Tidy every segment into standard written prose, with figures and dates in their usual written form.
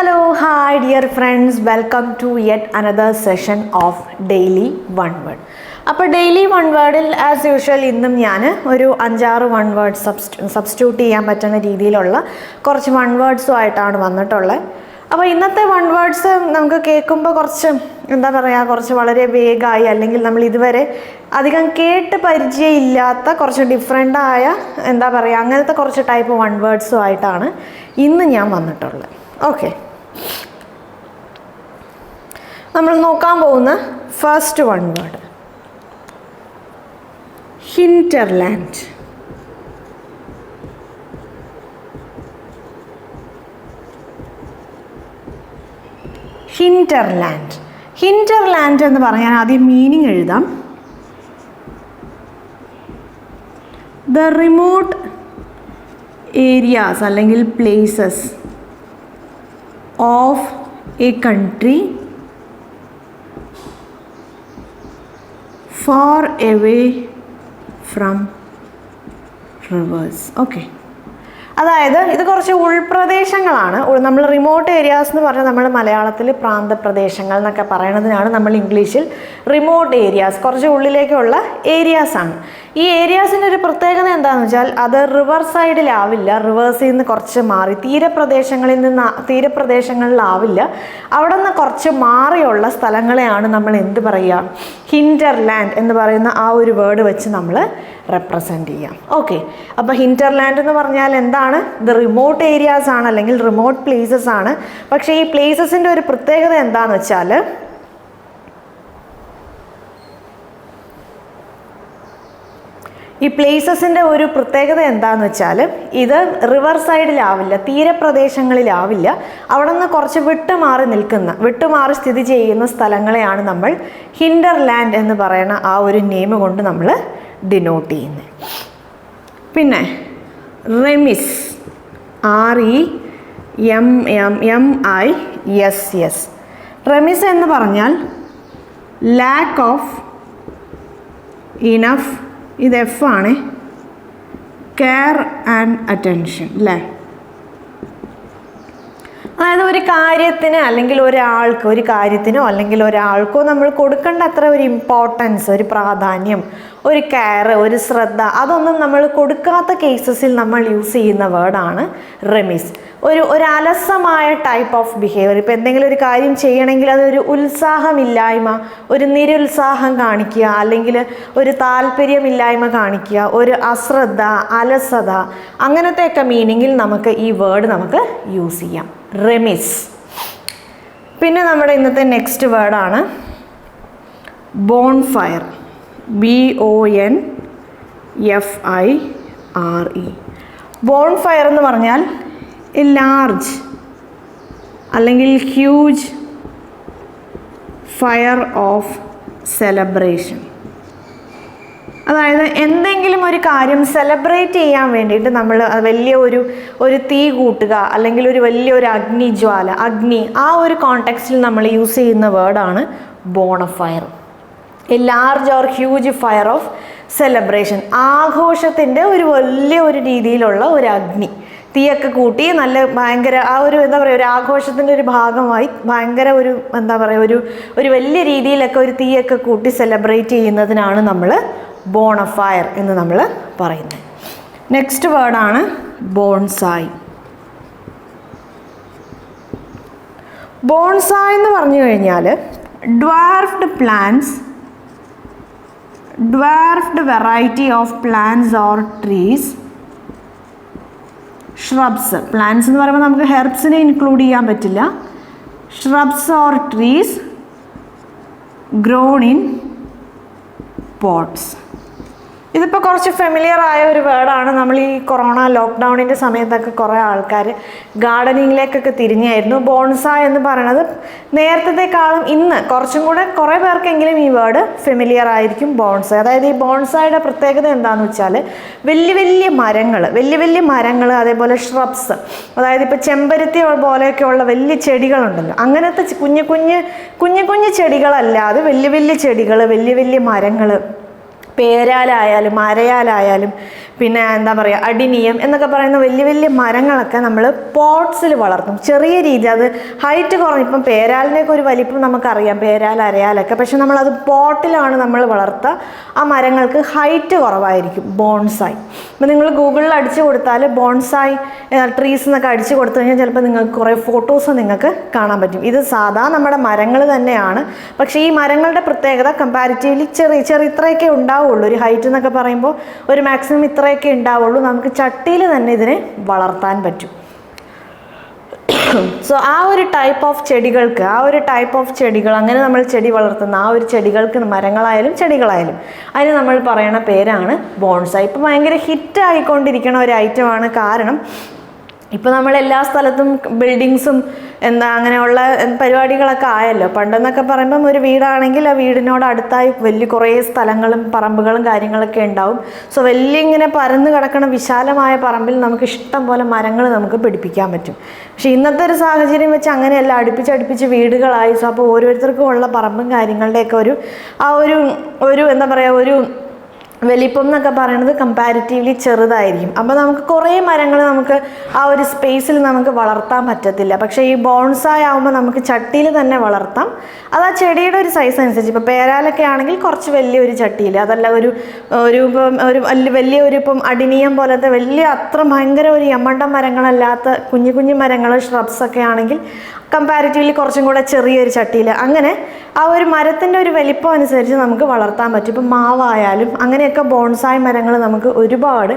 Hello, hi dear friends, welcome to yet another session of Daily One Word. അപ്പോൾ daily one വേർഡിൽ as usual ഇന്നും ഞാൻ ഒരു 5-6 one word substitute ചെയ്യാൻ പറ്റുന്ന രീതിയിലുള്ള കുറച്ച് വൺ വേർഡ്സുമായിട്ടാണ് വന്നിട്ടുള്ളത്. അപ്പോൾ ഇന്നത്തെ വൺ വേർഡ്സ് നമുക്ക് കേൾക്കുമ്പോൾ കുറച്ച് എന്താ പറയുക, കുറച്ച് വളരെ വേഗമായി അല്ലെങ്കിൽ നമ്മൾ ഇതുവരെ അധികം കേട്ട് പരിചയമില്ലാത്ത കുറച്ച് ഡിഫറെൻ്റായ എന്താ പറയുക അങ്ങനത്തെ കുറച്ച് ടൈപ്പ് വൺ വേർഡ്സുമായിട്ടാണ് ഇന്ന് ഞാൻ വന്നിട്ടുള്ളത്. ഓക്കെ, നമ്മൾ നോക്കാൻ പോകുന്ന first one word hinterland. hinterland hinterland എന്ന് പറഞ്ഞാൽ ആദ്യം മീനിങ് എഴുതാം. ദ റിമോട്ട് ഏരിയാസ് അല്ലെങ്കിൽ places of A country far away from rivers. Okay, അതായത് ഇത് കുറച്ച് ഉൾപ്രദേശങ്ങളാണ്. നമ്മൾ റിമോട്ട് ഏരിയാസ് എന്ന് പറഞ്ഞാൽ നമ്മൾ മലയാളത്തിൽ പ്രാന്തപ്രദേശങ്ങൾ എന്നൊക്കെ പറയണതിനാണ് നമ്മൾ ഇംഗ്ലീഷിൽ റിമോട്ട് ഏരിയാസ്, കുറച്ച് ഉള്ളിലേക്കുള്ള ഏരിയാസാണ്. ഈ ഏരിയാസിൻ്റെ ഒരു പ്രത്യേകത എന്താണെന്ന് വെച്ചാൽ അത് റിവർ സൈഡിലാവില്ല, റിവേഴ്സിൽ നിന്ന് കുറച്ച് മാറി തീരപ്രദേശങ്ങളിലാവില്ല, അവിടെ നിന്ന് കുറച്ച് മാറിയുള്ള സ്ഥലങ്ങളെയാണ് നമ്മൾ എന്ത് പറയുക, ഹിന്റർലാൻഡ് എന്ന് പറയുന്ന ആ ഒരു വേർഡ് വെച്ച് നമ്മൾ റെപ്രസെൻ്റ് ചെയ്യാം. ഓക്കെ, അപ്പോൾ ഹിന്റർലാൻഡ് എന്ന് പറഞ്ഞാൽ എന്താണ്? ഇത് റിമോട്ട് ഏരിയാസ് ആണ് അല്ലെങ്കിൽ റിമോട്ട് പ്ലേസസ് ആണ്. പക്ഷേ ഈ പ്ലേസസിൻ്റെ ഒരു പ്രത്യേകത എന്താണെന്ന് വെച്ചാൽ ഇത് റിവർ സൈഡിലാവില്ല, തീരപ്രദേശങ്ങളിലാവില്ല, അവിടെ നിന്ന് കുറച്ച് വിട്ടുമാറി സ്ഥിതി ചെയ്യുന്ന സ്ഥലങ്ങളെയാണ് നമ്മൾ ഹിന്റർലാൻഡ് എന്ന് പറയുന്ന ആ ഒരു നെയിം കൊണ്ട് നമ്മൾ ഡിനോട്ട് ചെയ്യുന്നത്. പിന്നെ റെമിസ്, REMMIS. റെമിസ് എന്ന് പറഞ്ഞാൽ ലാക്ക് ഓഫ് ഇനഫ്, ഇത് എഫ് ആണ്, കെയർ ആൻഡ് അറ്റൻഷൻ അല്ലേ. അതായത് ഒരു കാര്യത്തിന് അല്ലെങ്കിൽ ഒരു കാര്യത്തിനോ അല്ലെങ്കിൽ ഒരാൾക്കോ നമ്മൾ കൊടുക്കേണ്ട അത്ര ഒരു ഇമ്പോർട്ടൻസ്, ഒരു പ്രാധാന്യം, ഒരു കെയർ, ഒരു ശ്രദ്ധ അതൊന്നും നമ്മൾ കൊടുക്കാത്ത കേസസിൽ നമ്മൾ യൂസ് ചെയ്യുന്ന വേർഡാണ് റെമിസ്. ഒരു അലസമായ ടൈപ്പ് ഓഫ് ബിഹേവിയർ. ഇപ്പോൾ എന്തെങ്കിലും ഒരു കാര്യം ചെയ്യണമെങ്കിൽ അതൊരു ഉത്സാഹമില്ലായ്മ, ഒരു നിരുത്സാഹം കാണിക്കുക, അല്ലെങ്കിൽ ഒരു താല്പര്യമില്ലായ്മ കാണിക്കുക, ഒരു അശ്രദ്ധ, അലസത, അങ്ങനത്തെയൊക്കെ മീനിങ്ങിൽ നമുക്ക് ഈ വേർഡ് നമുക്ക് യൂസ് ചെയ്യാം, റെമിസ്. പിന്നെ നമ്മുടെ ഇന്നത്തെ നെക്സ്റ്റ് വേർഡാണ് ബോൺഫയർ, BONFIRE. ബോൺഫയർ എന്ന് പറഞ്ഞാൽ എ ലാർജ് അല്ലെങ്കിൽ ഹ്യൂജ് ഫയർ ഓഫ് സെലിബ്രേഷൻ. അതായത് എന്തെങ്കിലും ഒരു കാര്യം സെലിബ്രേറ്റ് ചെയ്യാൻ വേണ്ടിയിട്ട് നമ്മൾ വലിയ ഒരു തീ കൂട്ടുക അല്ലെങ്കിൽ വലിയൊരു അഗ്നി, ആ ഒരു കോണ്ടെക്സ്റ്റിൽ നമ്മൾ യൂസ് ചെയ്യുന്ന വേർഡാണ് bonfire. A large or huge fire of celebration, ആഘോഷത്തിൻ്റെ ഒരു രീതിയിലുള്ള ഒരു അഗ്നി, തീയൊക്കെ കൂട്ടി നല്ല ഭയങ്കര ആ ഒരു എന്താ പറയുക, ഒരു ആഘോഷത്തിൻ്റെ ഒരു ഭാഗമായി ഭയങ്കര എന്താ പറയുക ഒരു വലിയ രീതിയിലൊക്കെ ഒരു തീയൊക്കെ കൂട്ടി സെലിബ്രേറ്റ് ചെയ്യുന്നതിനാണ് നമ്മൾ ബോണഫയർ എന്ന് നമ്മൾ പറയുന്നത്. നെക്സ്റ്റ് വേർഡാണ് ബോൺസായ്. ബോൺസായ് എന്ന് പറഞ്ഞു കഴിഞ്ഞാൽ dwarfed variety of plants or trees, shrubs. Plants എന്ന് പറയുമ്പോൾ നമുക്ക് ഹെർബ്സിനെ ഇൻക്ലൂഡ് ചെയ്യാൻ പറ്റില്ല. shrubs or trees grown in pots. ഇതിപ്പോൾ കുറച്ച് ഫെമിലിയർ ആയ ഒരു വേർഡാണ്. നമ്മൾ ഈ കൊറോണ ലോക്ക്ഡൗണിൻ്റെ സമയത്തൊക്കെ കുറേ ആൾക്കാർ ഗാർഡനിങ്ങിലേക്കൊക്കെ തിരിഞ്ഞായിരുന്നു. ബോൺസായ് എന്ന് പറയുന്നത് നേരത്തേക്കാളും ഇന്ന് കുറച്ചും കൂടെ കുറേ പേർക്കെങ്കിലും ഈ വേർഡ് ഫെമിലിയർ ആയിരിക്കും, ബോൺസായ്. അതായത് ഈ ബോൺസായുടെ പ്രത്യേകത എന്താണെന്ന് വെച്ചാൽ വലിയ വലിയ മരങ്ങൾ അതേപോലെ ഷ്രബ്സ്, അതായത് ഇപ്പോൾ ചെമ്പരത്തി പോലെയൊക്കെയുള്ള വലിയ ചെടികളുണ്ടല്ലോ, അങ്ങനത്തെ കുഞ്ഞു ചെടികളല്ലാതെ വലിയ ചെടികൾ, വലിയ മരങ്ങൾ, പേരാലായാലും അരയാലായാലും പിന്നെ എന്താ പറയുക അഡിനിയം എന്നൊക്കെ പറയുന്ന വലിയ വലിയ മരങ്ങളൊക്കെ നമ്മൾ പോട്ട്സിൽ വളർത്തും. ചെറിയ രീതി, അത് ഹൈറ്റ് കുറഞ്ഞ്, ഇപ്പം പേരാലിൻ്റെയൊക്കെ ഒരു വലിപ്പം നമുക്കറിയാം, പേരാൽ അരയാലൊക്കെ. പക്ഷെ നമ്മളത് പോട്ടിലാണ് നമ്മൾ വളർത്തുക. ആ മരങ്ങൾക്ക് ഹൈറ്റ് കുറവായിരിക്കും, ബോൺസായി. ഇപ്പം നിങ്ങൾ ഗൂഗിളിൽ അടിച്ചു കൊടുത്താൽ ബോൺസായി ട്രീസ് എന്നൊക്കെ അടിച്ചു കൊടുത്തു കഴിഞ്ഞാൽ ചിലപ്പോൾ നിങ്ങൾക്ക് കുറേ ഫോട്ടോസ് നിങ്ങൾക്ക് കാണാൻ പറ്റും. ഇത് സാധാ നമ്മുടെ മരങ്ങൾ തന്നെയാണ്. പക്ഷേ ഈ മരങ്ങളുടെ പ്രത്യേകത കമ്പാരിറ്റീവ്ലി ചെറിയ ഇത്രയൊക്കെ ഉണ്ടാവുള്ളൂ. ഒരു ഹൈറ്റ് എന്നൊക്കെ പറയുമ്പോൾ ഒരു മാക്സിമം ഇത്രയൊക്കെ ഉണ്ടാവുള്ളൂ. നമുക്ക് ചട്ടിയിൽ തന്നെ ഇതിനെ വളർത്താൻ പറ്റും. സോ ആ ഒരു ടൈപ്പ് ഓഫ് ചെടികൾ, അങ്ങനെ നമ്മൾ ചെടി വളർത്തുന്ന ആ ഒരു ചെടികൾക്ക്, മരങ്ങളായാലും ചെടികളായാലും, അതിന് നമ്മൾ പറയണ പേരാണ് ബോൺസായി. ഇപ്പം ഭയങ്കര ഹിറ്റ് ആയിക്കൊണ്ടിരിക്കണ ഒരു ഐറ്റമാണ്. കാരണം ഇപ്പോൾ നമ്മൾ എല്ലാ സ്ഥലത്തും ബിൽഡിങ്സും അങ്ങനെയുള്ള പരിപാടികളൊക്കെ ആയല്ലോ. പണ്ടെന്നൊക്കെ പറയുമ്പം ഒരു വീടാണെങ്കിൽ ആ വീടിനോട് അടുത്തായി വലിയ കുറേ സ്ഥലങ്ങളും പറമ്പുകളും കാര്യങ്ങളൊക്കെ ഉണ്ടാവും. സോ വലിയ ഇങ്ങനെ പരന്ന് കിടക്കുന്ന വിശാലമായ പറമ്പിൽ നമുക്ക് ഇഷ്ടം പോലെ മരങ്ങൾ നമുക്ക് പിടിപ്പിക്കാൻ പറ്റും. പക്ഷേ ഇന്നത്തെ ഒരു സാഹചര്യം വെച്ച് അങ്ങനെയല്ല, അടുപ്പിച്ച് വീടുകളായി. സോ അപ്പോൾ ഓരോരുത്തർക്കും ഉള്ള പറമ്പും കാര്യങ്ങളുടെയൊക്കെ ഒരു എന്താ പറയുക, ഒരു വലിപ്പം എന്നൊക്കെ പറയുന്നത് കമ്പാരിറ്റീവ്ലി ചെറുതായിരിക്കും. അപ്പോൾ നമുക്ക് കുറേ മരങ്ങൾ നമുക്ക് ആ ഒരു സ്പേസിൽ നമുക്ക് വളർത്താൻ പറ്റത്തില്ല. പക്ഷേ ഈ ബോൺസായി ആകുമ്പോൾ നമുക്ക് ചട്ടിയിൽ തന്നെ വളർത്താം. അത് ആ ചെടിയുടെ ഒരു സൈസ് അനുസരിച്ച്, ഇപ്പോൾ പേരാലൊക്കെ ആണെങ്കിൽ കുറച്ച് വലിയൊരു ചട്ടിയിൽ, അതല്ല ഇപ്പം അഡിനിയം പോലത്തെ വലിയ അത്ര ഭയങ്കര ഒരു യമണ്ട മരങ്ങളല്ലാത്ത കുഞ്ഞു മരങ്ങൾ, ഷ്രബ്സൊക്കെ ആണെങ്കിൽ കമ്പാരിറ്റീവ്ലി കുറച്ചും കൂടെ ചെറിയൊരു ചട്ടിയിൽ, അങ്ങനെ ആ ഒരു മരത്തിൻ്റെ ഒരു വലിപ്പം അനുസരിച്ച് നമുക്ക് വളർത്താൻ പറ്റും. ഇപ്പം മാവായാലും അങ്ങനെയൊക്കെ ബോൺസായി മരങ്ങൾ നമുക്ക് ഒരുപാട്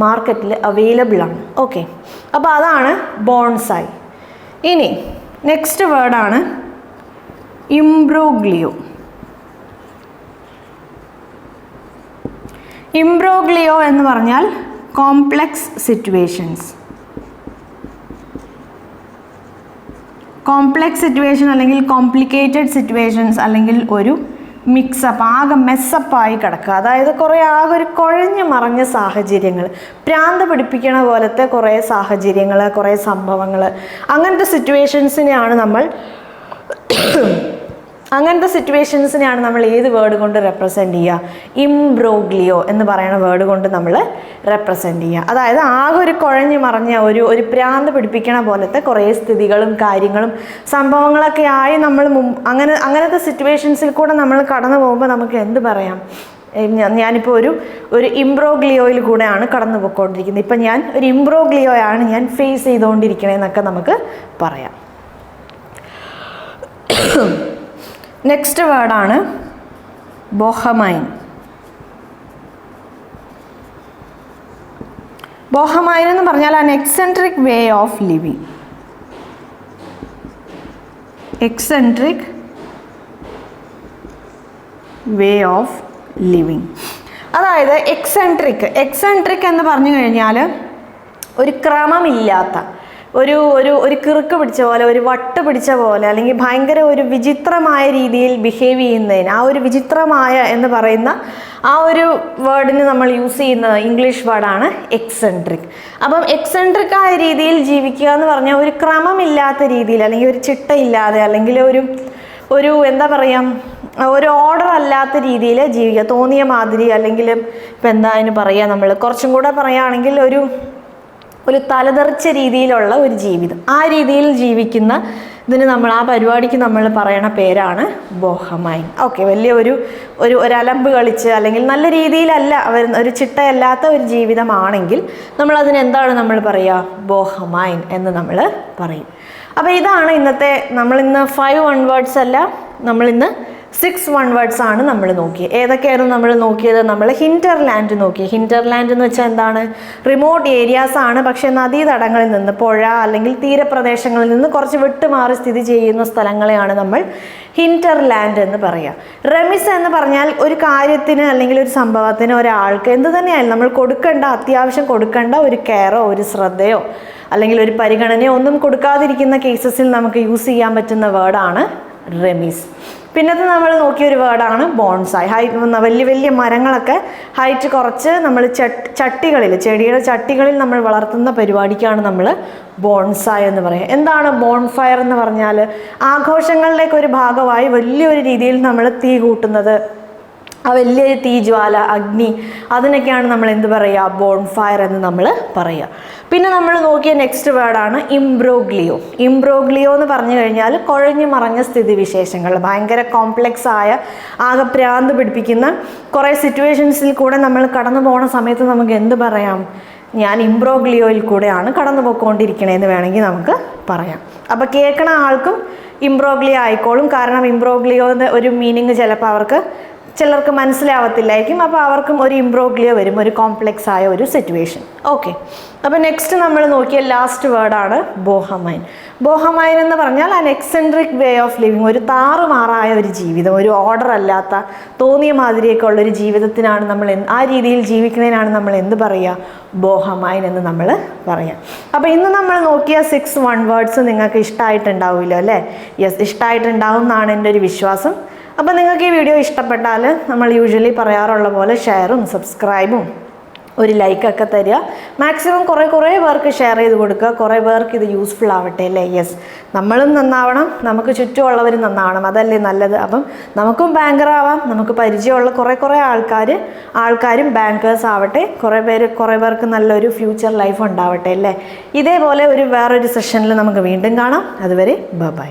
മാർക്കറ്റിൽ അവൈലബിൾ ആണ്. ഓക്കെ, അപ്പോൾ അതാണ് ബോൺസായി. ഇനി നെക്സ്റ്റ് വേർഡാണ് ഇംബ്രോഗ്ലിയോ. ഇംബ്രോഗ്ലിയോ എന്ന് പറഞ്ഞാൽ കോംപ്ലക്സ് സിറ്റുവേഷൻസ്. കോംപ്ലക്സ് സിറ്റുവേഷൻ അല്ലെങ്കിൽ കോംപ്ലിക്കേറ്റഡ് സിറ്റുവേഷൻസ്, അല്ലെങ്കിൽ ഒരു മിക്സപ്പ്, ആകെ മെസ്സപ്പായി കിടക്കുക. അതായത് ആകെ ഒരു കുഴഞ്ഞു മറിഞ്ഞ സാഹചര്യങ്ങൾ, പ്രാന്ത് പിടിപ്പിക്കണ പോലത്തെ കുറേ സാഹചര്യങ്ങൾ, കുറേ സംഭവങ്ങൾ, അങ്ങനത്തെ സിറ്റുവേഷൻസിനെയാണ് നമ്മൾ ഏത് വേർഡ് കൊണ്ട് റെപ്രസെൻ്റ് ചെയ്യുക? ഇംബ്രോഗ്ലിയോ എന്ന് പറയുന്ന വേർഡ് കൊണ്ട് നമ്മൾ റെപ്രസെൻ്റ് ചെയ്യുക. അതായത് ആകെ ഒരു കുഴഞ്ഞു മറിഞ്ഞ ഒരു പ്രാന്ത് പിടിപ്പിക്കണ പോലത്തെ കുറേ സ്ഥിതികളും കാര്യങ്ങളും സംഭവങ്ങളൊക്കെ ആയി നമ്മൾ അങ്ങനത്തെ സിറ്റുവേഷൻസിൽ കൂടെ നമ്മൾ കടന്നു പോകുമ്പോൾ നമുക്ക് എന്ത് പറയാം? ഞാനിപ്പോൾ ഒരു ഇംബ്രോഗ്ലിയോയിൽ കൂടെയാണ് കടന്നു പോയിക്കൊണ്ടിരിക്കുന്നത്. ഇപ്പം ഞാൻ ഒരു ഇംബ്രോഗ്ലിയോയാണ് ഞാൻ ഫേസ് ചെയ്തുകൊണ്ടിരിക്കണേന്നൊക്കെ നമുക്ക് പറയാം. നെക്സ്റ്റ് വേർഡാണ് ബോഹമൈൻ. ബോഹമൈൻ എന്ന് പറഞ്ഞാൽ an eccentric way of living. Eccentric way of living, അതായത് എക്സെൻട്രിക് എന്ന് പറഞ്ഞു കഴിഞ്ഞാൽ ഒരു ക്രമമില്ലാത്ത, ഒരു കിറുക്ക് പിടിച്ച പോലെ, ഒരു വട്ട് പിടിച്ച പോലെ, അല്ലെങ്കിൽ ഭയങ്കര ഒരു വിചിത്രമായ രീതിയിൽ ബിഹേവ് ചെയ്യുന്നതിന്, ആ ഒരു വിചിത്രമായ എന്ന് പറയുന്ന ആ ഒരു വേർഡിന് നമ്മൾ യൂസ് ചെയ്യുന്ന ഇംഗ്ലീഷ് വേർഡാണ് എക്സെൻട്രിക്. അപ്പം എക്സെൻട്രിക് ആയ രീതിയിൽ ജീവിക്കുക എന്ന് പറഞ്ഞാൽ ഒരു ക്രമമില്ലാത്ത രീതിയിൽ, അല്ലെങ്കിൽ ഒരു ചിട്ടയില്ലാതെ, അല്ലെങ്കിൽ ഒരു എന്താ പറയുക, ഒരു ഓർഡർ അല്ലാത്ത രീതിയിൽ ജീവിക്കുക, തോന്നിയ മാതിരി, അല്ലെങ്കിൽ ഇപ്പം എന്താ അതിന് പറയുക, നമ്മൾ കുറച്ചും കൂടെ പറയുകയാണെങ്കിൽ ഒരു തലതെറിച്ച രീതിയിലുള്ള ഒരു ജീവിതം, ആ രീതിയിൽ ജീവിക്കുന്ന ആ പരിപാടിക്ക് നമ്മൾ പറയണ പേരാണ് ബോഹമൈൻ. ഓക്കെ, വലിയ ഒരു അലമ്പ് കളിച്ച്, അല്ലെങ്കിൽ നല്ല രീതിയിലല്ല ഒരു ചിട്ടയല്ലാത്ത ഒരു ജീവിതമാണെങ്കിൽ നമ്മളതിന് എന്താണ് നമ്മൾ പറയുക? ബോഹമൈൻ എന്ന് നമ്മൾ പറയും. അപ്പോൾ ഇതാണ് നമ്മളിന്ന് 5 വൺ വേർഡ്സ് അല്ല, നമ്മളിന്ന് 6 വൺ വേർഡ്സ് ആണ് നമ്മൾ നോക്കിയത്. ഏതൊക്കെയായിരുന്നു നമ്മൾ നോക്കിയത്? നമ്മൾ ഹിന്റർലാൻഡ് നോക്കി. ഹിന്റർലാൻഡ് എന്ന് വെച്ചാൽ എന്താണ്? റിമോട്ട് ഏരിയാസ് ആണ്, പക്ഷേ നദീതടങ്ങളിൽ നിന്ന്, പുഴ അല്ലെങ്കിൽ തീരപ്രദേശങ്ങളിൽ നിന്ന് കുറച്ച് വിട്ടുമാറി സ്ഥിതി ചെയ്യുന്ന സ്ഥലങ്ങളെയാണ് നമ്മൾ ഹിന്റർലാൻഡ് എന്ന് പറയുക. റെമിസ് എന്ന് പറഞ്ഞാൽ ഒരു കാര്യത്തിന് അല്ലെങ്കിൽ ഒരു സംഭവത്തിന്, ഒരാൾക്ക്, എന്ത് തന്നെയായാലും നമ്മൾ അത്യാവശ്യം കൊടുക്കേണ്ട ഒരു കെയറോ ഒരു ശ്രദ്ധയോ അല്ലെങ്കിൽ ഒരു പരിഗണനയോ ഒന്നും കൊടുക്കാതിരിക്കുന്ന കേസസിൽ നമുക്ക് യൂസ് ചെയ്യാൻ പറ്റുന്ന വേർഡാണ് റെമിസ്. പിന്നത്തെ നമ്മൾ നോക്കിയൊരു വേർഡാണ് ബോൺസായി. വലിയ മരങ്ങളൊക്കെ ഹൈറ്റ് കുറച്ച് നമ്മൾ ചെടിയുടെ ചട്ടികളിൽ നമ്മൾ വളർത്തുന്ന പരിപാടിക്കാണ് നമ്മൾ ബോൺസായി എന്ന് പറയുക. എന്താണ് ബോൺഫയർ എന്ന് പറഞ്ഞാൽ? ആഘോഷങ്ങളുടെയൊക്കെ ഒരു ഭാഗമായി വലിയൊരു രീതിയിൽ നമ്മൾ തീ കൂട്ടുന്നത്, ആ വലിയൊരു തീജ്വാല, അഗ്നി, അതിനൊക്കെയാണ് നമ്മൾ എന്ത് പറയുക, ബോൺഫയർ എന്ന് നമ്മൾ പറയുക. പിന്നെ നമ്മൾ നോക്കിയ നെക്സ്റ്റ് വേർഡാണ് ഇംബ്രോഗ്ലിയോ. ഇംബ്രോഗ്ലിയോ എന്ന് പറഞ്ഞു കഴിഞ്ഞാൽ കുഴഞ്ഞു മറഞ്ഞ സ്ഥിതിവിശേഷങ്ങൾ, ഭയങ്കര കോംപ്ലെക്സ് ആയ, ആകെ ഭ്രാന്ത് പിടിപ്പിക്കുന്ന കുറേ സിറ്റുവേഷൻസിൽ കൂടെ നമ്മൾ കടന്നു പോകുന്ന സമയത്ത് നമുക്ക് എന്ത് പറയാം, ഞാൻ ഇംബ്രോഗ്ലിയോയിൽ കൂടെയാണ് കടന്നു പോയിക്കൊണ്ടിരിക്കണേന്ന് വേണമെങ്കിൽ നമുക്ക് പറയാം. അപ്പോൾ കേൾക്കണ ആൾക്കും ഇംബ്രോഗ്ലിയോ ആയിക്കോളും. കാരണം ഇംബ്രോഗ്ലിയോയുടെ ഒരു മീനിങ് ചിലപ്പോൾ ചിലർക്ക് മനസ്സിലാവത്തില്ലായിരിക്കും. അപ്പോൾ അവർക്കും ഒരു ഇംബ്രോഗ്ലിയോ വരും, ഒരു കോംപ്ലെക്സ് ആയ ഒരു സിറ്റുവേഷൻ. ഓക്കെ, അപ്പോൾ നെക്സ്റ്റ് നമ്മൾ നോക്കിയ ലാസ്റ്റ് വേർഡാണ് ബോഹമൈൻ. ബോഹമൈൻ എന്ന് പറഞ്ഞാൽ an eccentric way of living, ഒരു താറുമാറായ ഒരു ജീവിതം, ഒരു ഓർഡർ അല്ലാത്ത, തോന്നിയ മാതിരിയൊക്കെ ഉള്ളൊരു ജീവിതത്തിനാണ് നമ്മൾ ആ രീതിയിൽ ജീവിക്കുന്നതിനാണ് നമ്മൾ എന്ത് പറയുക, ബോഹമൈൻ എന്ന് നമ്മൾ പറയാം. അപ്പോൾ ഇന്ന് നമ്മൾ നോക്കിയ 6 വൺ വേർഡ്സ് നിങ്ങൾക്ക് ഇഷ്ടമായിട്ടുണ്ടാവുമല്ലോ അല്ലേ? യെസ്, ഇഷ്ടമായിട്ടുണ്ടാവും എന്നാണ് എൻ്റെ ഒരു വിശ്വാസം. അപ്പോൾ നിങ്ങൾക്ക് ഈ വീഡിയോ ഇഷ്ടപ്പെട്ടാൽ നമ്മൾ യൂഷ്വലി പറയാറുള്ള പോലെ ഷെയറും സബ്സ്ക്രൈബും ഒരു ലൈക്കൊക്കെ തരിക. മാക്സിമം കുറേ പേർക്ക് ഷെയർ ചെയ്ത് കൊടുക്കുക, കുറേ പേർക്ക് ഇത് യൂസ്ഫുൾ ആവട്ടെ അല്ലേ? യെസ്, നമ്മളും നന്നാവണം, നമുക്ക് ചുറ്റുമുള്ളവരും നന്നാവണം, അതല്ലേ നല്ലത്. അപ്പം നമുക്കും ബാങ്കർ ആവാം, നമുക്ക് പരിചയമുള്ള കുറേ ആൾക്കാരും ബാങ്കേഴ്സ് ആവട്ടെ, കുറേ പേർക്ക് നല്ലൊരു ഫ്യൂച്ചർ ലൈഫ് ഉണ്ടാവട്ടെ അല്ലേ? ഇതേപോലെ വേറൊരു സെഷനിൽ നമുക്ക് വീണ്ടും കാണാം. അതുവരെ ബൈ.